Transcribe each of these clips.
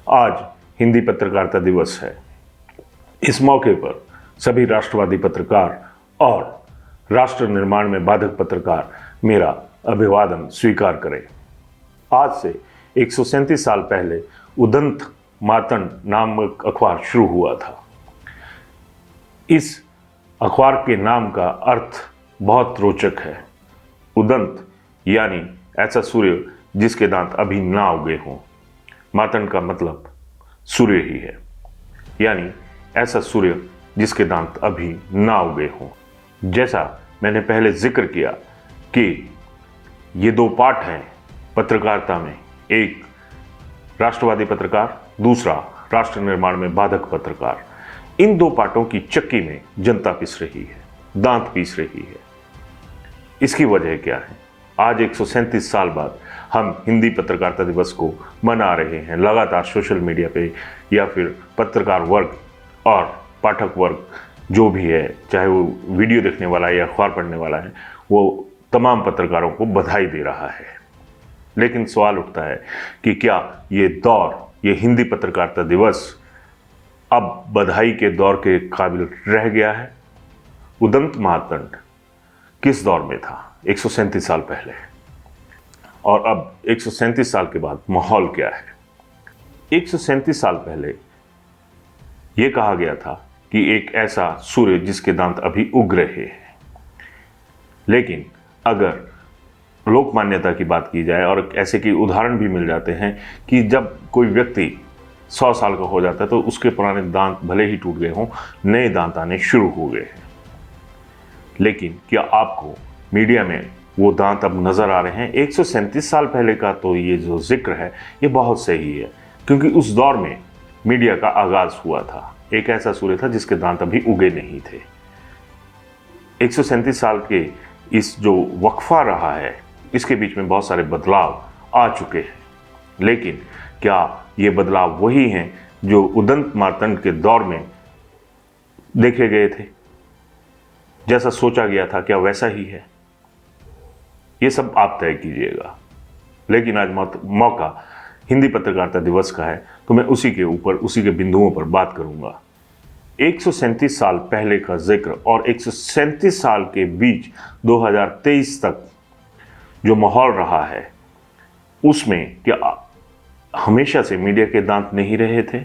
आज हिंदी पत्रकारिता दिवस है। इस मौके पर सभी राष्ट्रवादी पत्रकार और राष्ट्र निर्माण में बाधक पत्रकार मेरा अभिवादन स्वीकार करें। आज से 137 साल पहले उदंत मार्तंड नामक अखबार शुरू हुआ था। इस अखबार के नाम का अर्थ बहुत रोचक है। उदंत यानी ऐसा सूर्य जिसके दांत अभी ना उगे हों। मार्तंड का मतलब सूर्य ही है, यानी ऐसा सूर्य जिसके दांत अभी ना उगे हों। जैसा मैंने पहले जिक्र किया कि ये दो पाठ हैं पत्रकारिता में, एक राष्ट्रवादी पत्रकार, दूसरा राष्ट्र निर्माण में बाधक पत्रकार। इन दो पाठों की चक्की में जनता पिस रही है, दांत पीस रही है। इसकी वजह क्या है? आज 137 साल बाद हम हिंदी पत्रकारिता दिवस को मना रहे हैं। लगातार सोशल मीडिया पे या फिर पत्रकार वर्ग और पाठक वर्ग जो भी है, चाहे वो वीडियो देखने वाला है या अखबार पढ़ने वाला है, वो तमाम पत्रकारों को बधाई दे रहा है। लेकिन सवाल उठता है कि क्या ये दौर, ये हिंदी पत्रकारिता दिवस अब बधाई के दौर के काबिल रह गया है? उदंत मार्तंड किस दौर में था 137 साल पहले, और अब 137 साल के बाद माहौल क्या है? 137 साल पहले यह कहा गया था कि एक ऐसा सूर्य जिसके दांत अभी उग रहे हैं। लेकिन अगर लोक मान्यता की बात की जाए, और ऐसे के उदाहरण भी मिल जाते हैं कि जब कोई व्यक्ति 100 साल का हो जाता है तो उसके पुराने दांत भले ही टूट गए हों, नए दांत आने शुरू हो गए हैं। लेकिन क्या आपको मीडिया में वो दांत अब नजर आ रहे हैं? 137 साल पहले का तो ये जो जिक्र है ये बहुत सही है, क्योंकि उस दौर में मीडिया का आगाज हुआ था। एक ऐसा सूर्य था जिसके दांत अभी उगे नहीं थे। 137 साल के इस जो वक्फा रहा है, इसके बीच में बहुत सारे बदलाव आ चुके हैं। लेकिन क्या ये बदलाव वही हैं जो उदंत मार्तंड के दौर में देखे गए थे? जैसा सोचा गया था, क्या वैसा ही है? ये सब आप तय कीजिएगा। लेकिन आज मौका हिंदी पत्रकारिता दिवस का है, तो मैं उसी के ऊपर, उसी के बिंदुओं पर बात करूंगा। 137 साल पहले का जिक्र और 137 साल के बीच 2023 तक जो माहौल रहा है, उसमें क्या हमेशा से मीडिया के दांत नहीं रहे थे?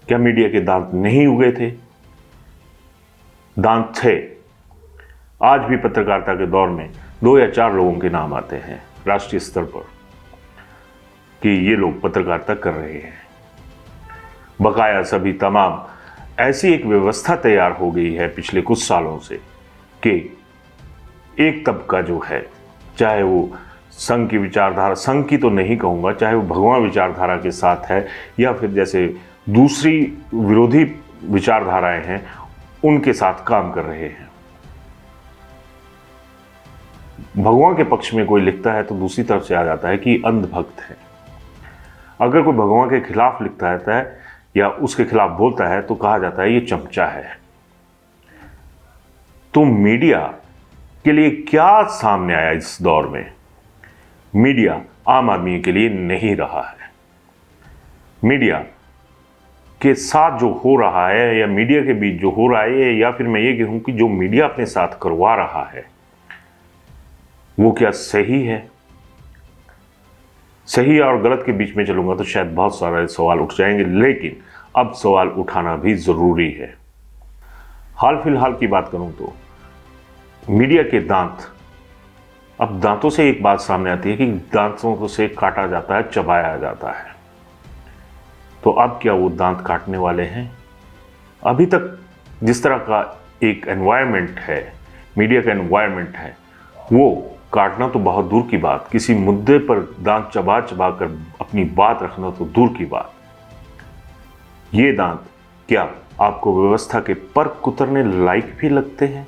क्या मीडिया के दांत नहीं उगे थे? दांत थे। आज भी पत्रकारिता के दौर में 2 या 4 लोगों के नाम आते हैं राष्ट्रीय स्तर पर कि ये लोग पत्रकारिता कर रहे हैं। बकाया सभी तमाम ऐसी एक व्यवस्था तैयार हो गई है पिछले कुछ सालों से कि एक तबका जो है, चाहे वो संघ की विचारधारा, संघ की तो नहीं कहूँगा, चाहे वो भगवा विचारधारा के साथ है या फिर जैसे दूसरी विरोधी विचारधाराएं हैं, उनके साथ काम कर रहे हैं। भगवान के पक्ष में कोई लिखता है तो दूसरी तरफ से आ जाता है कि अंधभक्त है। अगर कोई भगवान के खिलाफ लिखता है या उसके खिलाफ बोलता है तो कहा जाता है ये चमचा है। तो मीडिया के लिए क्या सामने आया इस दौर में? मीडिया आम आदमी के लिए नहीं रहा है। मीडिया के साथ जो हो रहा है या मीडिया के बीच जो हो रहा है, या फिर मैं ये कहूं कि जो मीडिया अपने साथ करवा रहा है, वो क्या सही है? सही और गलत के बीच में चलूंगा तो शायद बहुत सारे सवाल उठ जाएंगे, लेकिन अब सवाल उठाना भी जरूरी है। हाल फिलहाल की बात करूं तो मीडिया के दांत, अब दांतों से एक बात सामने आती है कि दांतों से काटा जाता है, चबाया जाता है। तो अब क्या वो दांत काटने वाले हैं? अभी तक जिस तरह का एक एनवायरनमेंट है, मीडिया का एनवायरनमेंट है, वो काटना तो बहुत दूर की बात, किसी मुद्दे पर दांत चबा चबा कर अपनी बात रखना तो दूर की बात। ये दांत क्या आपको व्यवस्था के पर कुतरने लायक भी लगते हैं?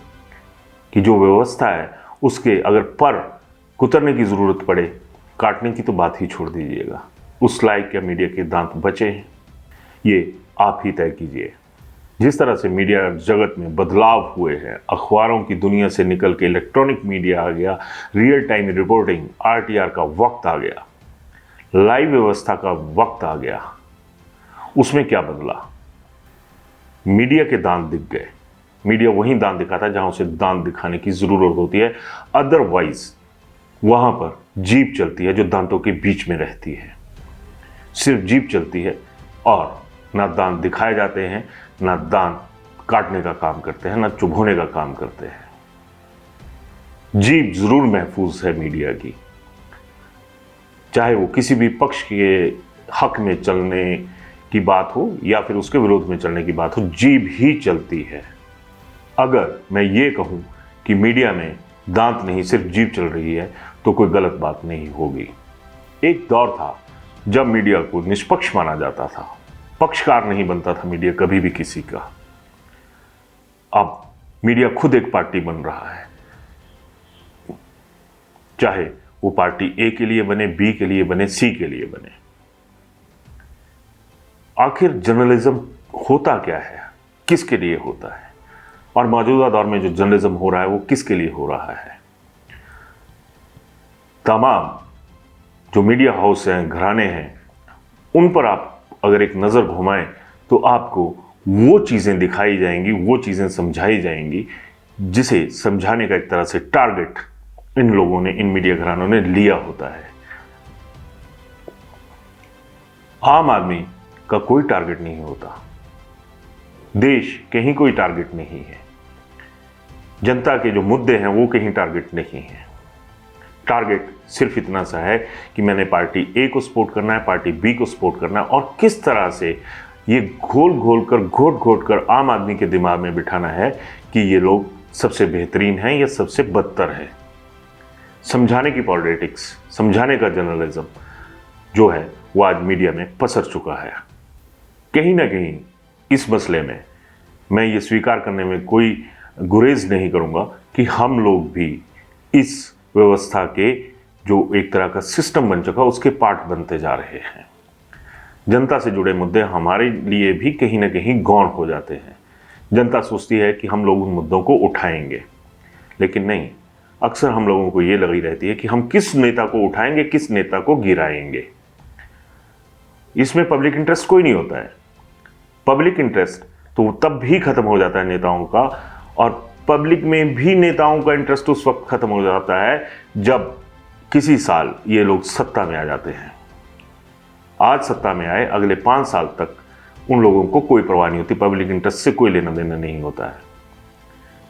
कि जो व्यवस्था है उसके अगर पर कुतरने की जरूरत पड़े, काटने की तो बात ही छोड़ दीजिएगा, उस लायक क्या मीडिया के दांत बचे हैं? ये आप ही तय कीजिए। जिस तरह से मीडिया जगत में बदलाव हुए हैं, अखबारों की दुनिया से निकल के इलेक्ट्रॉनिक मीडिया आ गया, रियल टाइम रिपोर्टिंग, आरटीआर का वक्त आ गया, लाइव व्यवस्था का वक्त आ गया, उसमें क्या बदला? मीडिया के दांत दिख गए। मीडिया वहीं दांत दिखाता है जहां उसे दांत दिखाने की जरूरत होती है, अदरवाइज वहां पर जीभ चलती है जो दांतों के बीच में रहती है। सिर्फ जीभ चलती है और ना दांत दिखाए जाते हैं, ना दांत काटने का काम करते हैं, ना चुभोने का काम करते हैं। जीभ जरूर महफूज है मीडिया की, चाहे वो किसी भी पक्ष के हक में चलने की बात हो या फिर उसके विरोध में चलने की बात हो, जीभ ही चलती है। अगर मैं ये कहूं कि मीडिया में दांत नहीं सिर्फ जीभ चल रही है तो कोई गलत बात नहीं होगी। एक दौर था जब मीडिया को निष्पक्ष माना जाता था, पक्षकार नहीं बनता था मीडिया कभी भी किसी का। अब मीडिया खुद एक पार्टी बन रहा है, चाहे वो पार्टी ए के लिए बने, बी के लिए बने, सी के लिए बने। आखिर जर्नलिज्म होता क्या है, किसके लिए होता है, और मौजूदा दौर में जो जर्नलिज्म हो रहा है वो किसके लिए हो रहा है? तमाम जो मीडिया हाउस हैं, घराने हैं, उन पर आप अगर एक नज़र घुमाएं तो आपको वो चीज़ें दिखाई जाएंगी, वो चीज़ें समझाई जाएंगी जिसे समझाने का एक तरह से टारगेट इन लोगों ने, इन मीडिया घरानों ने लिया होता है। आम आदमी का कोई टारगेट नहीं होता, देश कहीं कोई टारगेट नहीं है, जनता के जो मुद्दे हैं वो कहीं टारगेट नहीं है। टारगेट सिर्फ इतना सा है कि मैंने पार्टी ए को सपोर्ट करना है, पार्टी बी को सपोर्ट करना है, और किस तरह से ये घोल घोल कर, घोट घोट कर आम आदमी के दिमाग में बिठाना है कि ये लोग सबसे बेहतरीन हैं या सबसे बदतर है। समझाने की पॉलिटिक्स, समझाने का जर्नलिज्म जो है वो आज मीडिया में पसर चुका है। कहीं ना कहीं इस मसले में मैं ये स्वीकार करने में कोई गुरेज नहीं करूंगा कि हम लोग भी इस व्यवस्था के जो एक तरह का सिस्टम बन चुका उसके पार्ट बनते जा रहे हैं। जनता से जुड़े मुद्दे हमारे लिए भी कहीं ना कहीं गौण हो जाते हैं। जनता सोचती है कि हम लोग उन मुद्दों को उठाएंगे, लेकिन नहीं, अक्सर हम लोगों को ये लगी रहती है कि हम किस नेता को उठाएंगे, किस नेता को गिराएंगे। इसमें पब्लिक इंटरेस्ट कोई नहीं होता है। पब्लिक इंटरेस्ट तो तब भी खत्म हो जाता है नेताओं का, और पब्लिक में भी नेताओं का इंटरेस्ट उस वक्त खत्म हो जाता है जब किसी साल ये लोग सत्ता में आ जाते हैं। आज सत्ता में आए, अगले 5 साल तक उन लोगों को कोई परवाह नहीं होती, पब्लिक इंटरेस्ट से कोई लेना देना नहीं होता है।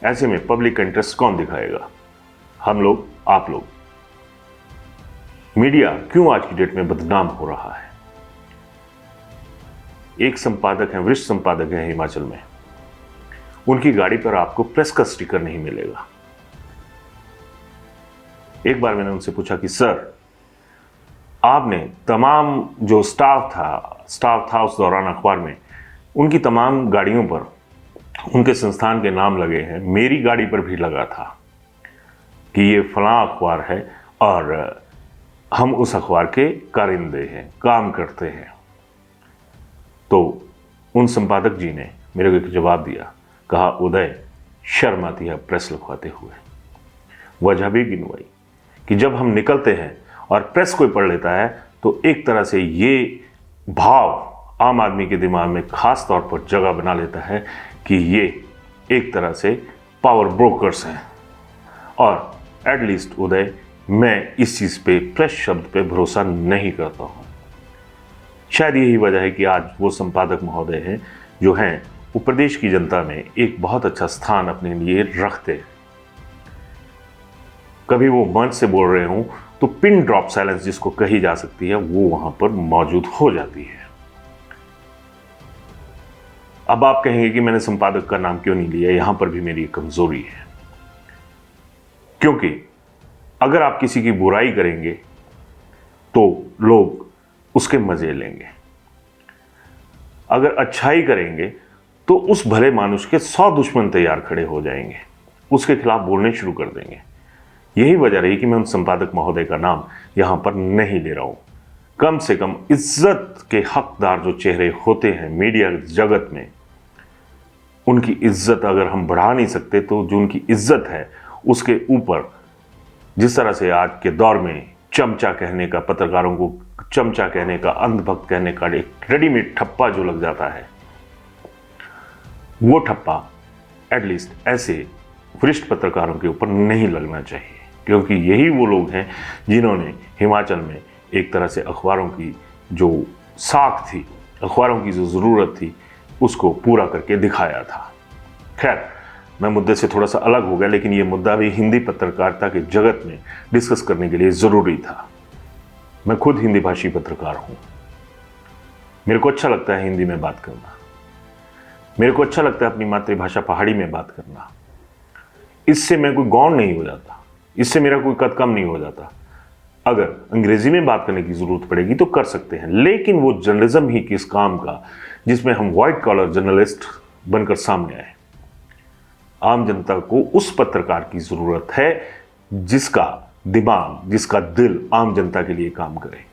ऐसे में पब्लिक इंटरेस्ट कौन दिखाएगा? हम लोग, आप लोग। मीडिया क्यों आज की डेट में बदनाम हो रहा है? एक संपादक है, वरिष्ठ संपादक है हिमाचल में, उनकी गाड़ी पर आपको प्रेस का स्टिकर नहीं मिलेगा। एक बार मैंने उनसे पूछा कि सर, आपने तमाम जो स्टाफ था उस दौरान अखबार में, उनकी तमाम गाड़ियों पर उनके संस्थान के नाम लगे हैं, मेरी गाड़ी पर भी लगा था कि ये फलां अखबार है और हम उस अखबार के कारिंदे हैं, काम करते हैं। तो उन संपादक जी ने मेरे को एक जवाब दिया, कहा, उदय, शर्म आती है प्रेस लिखवाते हुए। वजह भी गिनवाई कि जब हम निकलते हैं और प्रेस कोई पढ़ लेता है तो एक तरह से ये भाव आम आदमी के दिमाग में खास तौर पर जगह बना लेता है कि ये एक तरह से पावर ब्रोकर्स हैं। और एटलीस्ट उदय, मैं इस चीज़ पे, प्रेस शब्द पे भरोसा नहीं करता हूँ। शायद यही वजह है कि आज वो संपादक महोदय हैं जो हैं वो प्रदेश की जनता में एक बहुत अच्छा स्थान अपने लिए रखते हैं। कभी वो मंच से बोल रहे हों तो पिन ड्रॉप साइलेंस जिसको कही जा सकती है वो वहां पर मौजूद हो जाती है। अब आप कहेंगे कि मैंने संपादक का नाम क्यों नहीं लिया, यहां पर भी मेरी कमजोरी है, क्योंकि अगर आप किसी की बुराई करेंगे तो लोग उसके मजे लेंगे, अगर अच्छाई करेंगे तो उस भले मानुष के 100 दुश्मन तैयार खड़े हो जाएंगे, उसके खिलाफ बोलने शुरू कर देंगे। यही वजह रही कि मैं उन संपादक महोदय का नाम यहां पर नहीं ले रहा हूं। कम से कम इज्जत के हकदार जो चेहरे होते हैं मीडिया जगत में, उनकी इज्जत अगर हम बढ़ा नहीं सकते तो जो उनकी इज्जत है उसके ऊपर जिस तरह से आज के दौर में चमचा कहने का, पत्रकारों को चमचा कहने का, अंधभक्त कहने का एक रेडीमेड ठप्पा जो लग जाता है, वो ठप्पा एटलीस्ट ऐसे वरिष्ठ पत्रकारों के ऊपर नहीं लगना चाहिए, क्योंकि यही वो लोग हैं जिन्होंने हिमाचल में एक तरह से अखबारों की जो साख थी, अखबारों की जो ज़रूरत थी, उसको पूरा करके दिखाया था। खैर, मैं मुद्दे से थोड़ा सा अलग हो गया, लेकिन ये मुद्दा भी हिंदी पत्रकारिता के जगत में डिस्कस करने के लिए ज़रूरी था। मैं खुद हिंदी भाषी पत्रकार हूँ। मेरे को अच्छा लगता है हिंदी में बात करना, मेरे को अच्छा लगता है अपनी मातृभाषा पहाड़ी में बात करना। इससे मैं कोई गौण नहीं हो जाता, इससे मेरा कोई कद कम नहीं हो जाता। अगर अंग्रेजी में बात करने की ज़रूरत पड़ेगी तो कर सकते हैं, लेकिन वो जर्नलिज्म ही किस काम का जिसमें हम व्हाइट कॉलर जर्नलिस्ट बनकर सामने आए। आम जनता को उस पत्रकार की ज़रूरत है जिसका दिमाग, जिसका दिल आम जनता के लिए काम करे।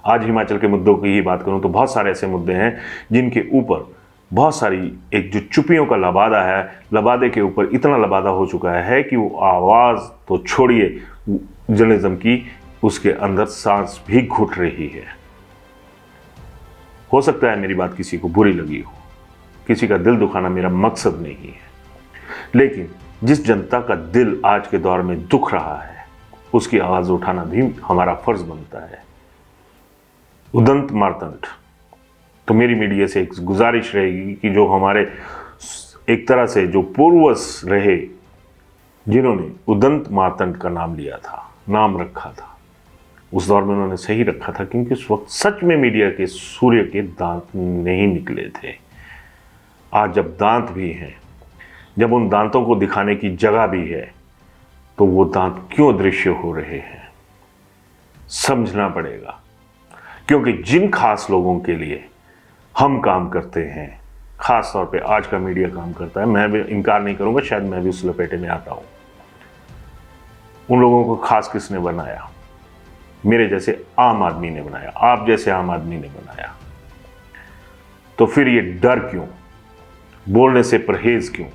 आज हिमाचल के मुद्दों की ही बात करूं तो बहुत सारे ऐसे मुद्दे हैं जिनके ऊपर बहुत सारी एक जो चुप्पियों का लबादा है, लबादे के ऊपर इतना लबादा हो चुका है कि वो आवाज़ तो छोड़िए, जर्नलिज्म की उसके अंदर सांस भी घुट रही है। हो सकता है मेरी बात किसी को बुरी लगी हो, किसी का दिल दुखाना मेरा मकसद नहीं है, लेकिन जिस जनता का दिल आज के दौर में दुख रहा है, उसकी आवाज़ उठाना भी हमारा फर्ज बनता है। उदंत मार्तंड, तो मेरी मीडिया से एक गुजारिश रहेगी कि जो हमारे एक तरह से जो पूर्वज रहे, जिन्होंने उदंत मार्तंड का नाम लिया था, नाम रखा था, उस दौर में उन्होंने सही रखा था, क्योंकि उस वक्त सच में मीडिया के सूर्य के दांत नहीं निकले थे। आज जब दांत भी हैं, जब उन दांतों को दिखाने की जगह भी है, तो वो दांत क्यों दृश्य हो रहे हैं समझना पड़ेगा। क्योंकि जिन खास लोगों के लिए हम काम करते हैं, खास तौर पे आज का मीडिया काम करता है, मैं भी इनकार नहीं करूंगा, शायद मैं भी उस लपेटे में आता हूं। उन लोगों को खास किसने बनाया? मेरे जैसे आम आदमी ने बनाया, आप जैसे आम आदमी ने बनाया। तो फिर ये डर क्यों, बोलने से परहेज क्यों?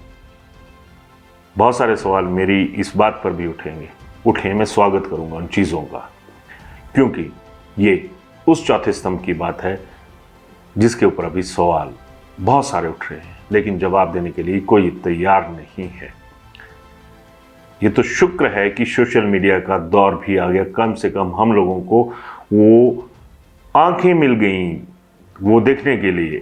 बहुत सारे सवाल मेरी इस बात पर भी उठे। मैं स्वागत करूंगा उन चीज़ों का, क्योंकि ये उस चौथे स्तंभ की बात है जिसके ऊपर अभी सवाल बहुत सारे उठ रहे हैं, लेकिन जवाब देने के लिए कोई तैयार नहीं है। ये तो शुक्र है कि सोशल मीडिया का दौर भी आ गया, कम से कम हम लोगों को वो आंखें मिल गईं वो देखने के लिए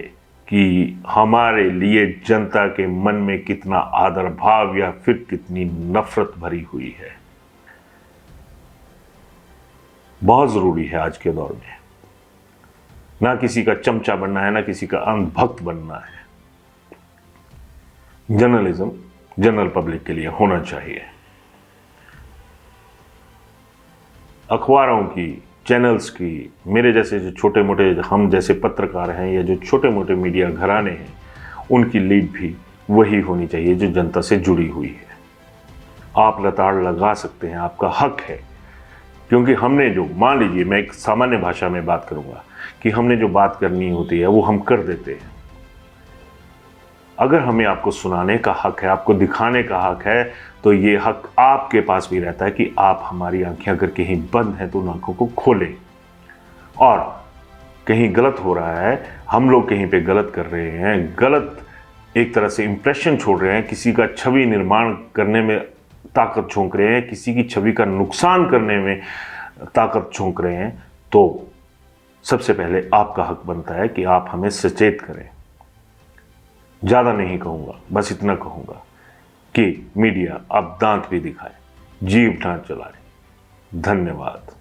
कि हमारे लिए जनता के मन में कितना आदर भाव या फिर कितनी नफरत भरी हुई है। बहुत ज़रूरी है आज के दौर में, ना किसी का चमचा बनना है, ना किसी का अंधभक्त बनना है। जर्नलिज्म जनरल पब्लिक के लिए होना चाहिए। अखबारों की, चैनल्स की, मेरे जैसे जो छोटे मोटे हम जैसे पत्रकार हैं या जो छोटे मोटे मीडिया घराने हैं, उनकी लीड भी वही होनी चाहिए जो जनता से जुड़ी हुई है। आप लताड़ लगा सकते हैं, आपका हक है, क्योंकि हमने जो, मान लीजिए मैं एक सामान्य भाषा में बात करूंगा कि हमने जो बात करनी होती है वो हम कर देते हैं। अगर हमें आपको सुनाने का हक है, आपको दिखाने का हक है, तो ये हक आपके पास भी रहता है कि आप हमारी आंखें अगर कहीं बंद हैं तो उन आंखों को खोलें। और कहीं गलत हो रहा है, हम लोग कहीं पे गलत कर रहे हैं, गलत एक तरह से इंप्रेशन छोड़ रहे हैं, किसी का छवि निर्माण करने में ताकत झोंक रहे हैं, किसी की छवि का नुकसान करने में ताकत झोंक रहे हैं, तो सबसे पहले आपका हक बनता है कि आप हमें सचेत करें। ज़्यादा नहीं कहूँगा, बस इतना कहूँगा कि मीडिया अब दांत भी दिखाए, जीभ ना चलाए। धन्यवाद।